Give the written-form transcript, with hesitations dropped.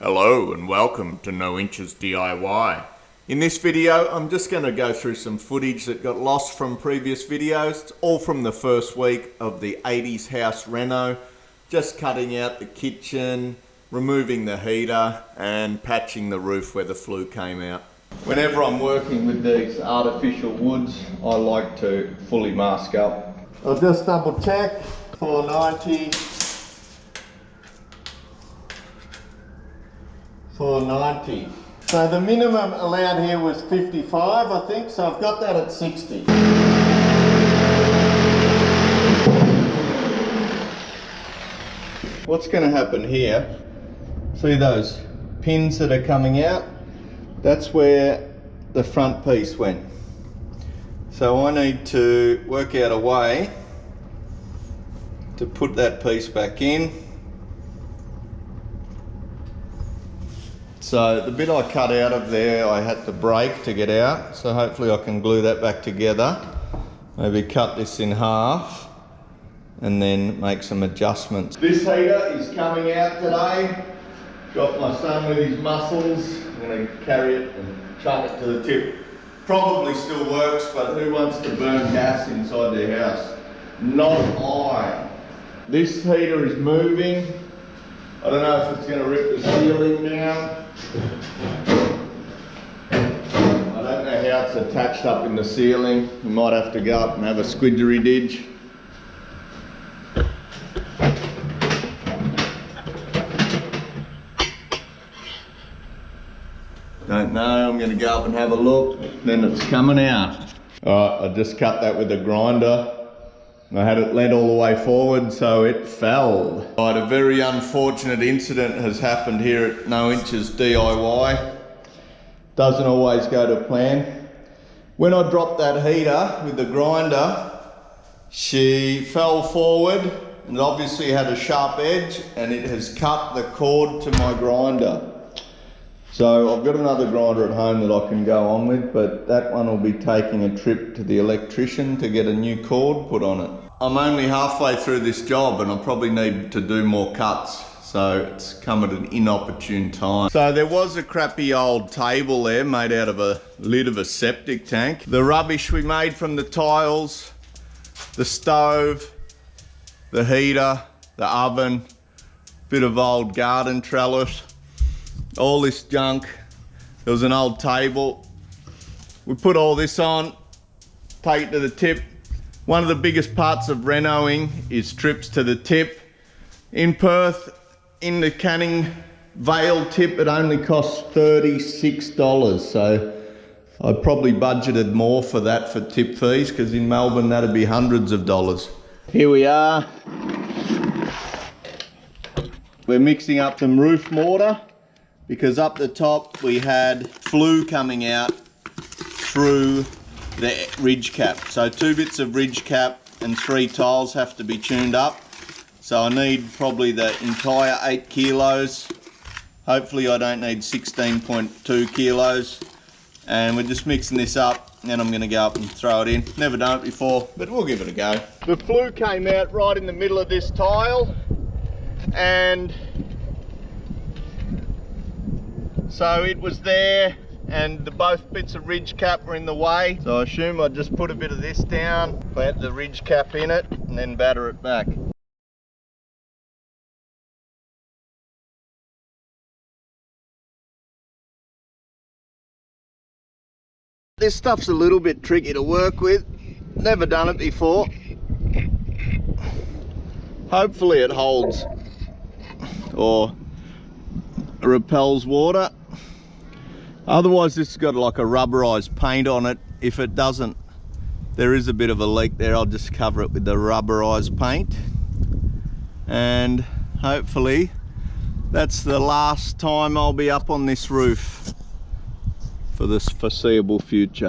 Hello and welcome to No Inches DIY. In this video I'm just going to go through some footage that got lost from previous videos. It's all from the first week of the 80's house reno. Just cutting out the kitchen, removing the heater and patching the roof where the flue came out. Whenever I'm working with these artificial woods, I like to fully mask up. I'll just double check. 490. 490. So the minimum allowed here was 55, I think, so I've got that at 60. What's going to happen here, see those pins that are coming out? That's where the front piece went. So I need to work out a way to put that piece back in. So the bit I cut out of there, I had to break to get out. So hopefully I can glue that back together. Maybe cut this in half and then make some adjustments. This heater is coming out today. Got my son with his muscles. I'm going to carry it and chuck it to the tip. Probably still works, but who wants to burn gas inside their house? Not I. This heater is moving. I don't know if it's going to rip the ceiling down. I don't know how it's attached up in the ceiling. We might have to go up and have a squidgerididge. Don't know, I'm going to go up and have a look. Then it's coming out. Alright, I just cut that with a grinder. I had it led all the way forward, so it fell. Right, a very unfortunate incident has happened here at No Inches DIY. Doesn't always go to plan. When I dropped that heater with the grinder, she fell forward and obviously had a sharp edge and it has cut the cord to my grinder. So I've got another grinder at home that I can go on with, but that one will be taking a trip to the electrician to get a new cord put on it. I'm only halfway through this job and I probably need to do more cuts, so it's come at an inopportune time. So there was a crappy old table there made out of a lid of a septic tank. The rubbish we made from the tiles, the stove, the heater, the oven, bit of old garden trellis, all this junk. There was an old table. We put all this on, take it to the tip. One of the biggest parts of renoing is trips to the tip. In Perth, in the Canning Vale tip, it only costs $36. So I probably budgeted more for that for tip fees, because in Melbourne that'd be hundreds of dollars. Here we are. We're mixing up some roof mortar, because up the top we had flue coming out through the ridge cap. So 2 bits of ridge cap and 3 tiles have to be tuned up. So I need probably the entire 8 kilos. Hopefully I don't need 16.2 kilos. And we're just mixing this up, and then I'm going to go up and throw it in. Never done it before, but we'll give it a go. The flue came out right in the middle of this tile, and so it was there, and both bits of ridge cap were in the way. So I assume I'd just put a bit of this down, plant the ridge cap in it, and then batter it back. This stuff's a little bit tricky to work with. Never done it before. Hopefully it holds or repels water. Otherwise this has got like a rubberized paint on it. If it doesn't, there is a bit of a leak there, I'll just cover it with the rubberized paint. And hopefully that's the last time I'll be up on this roof for this foreseeable future.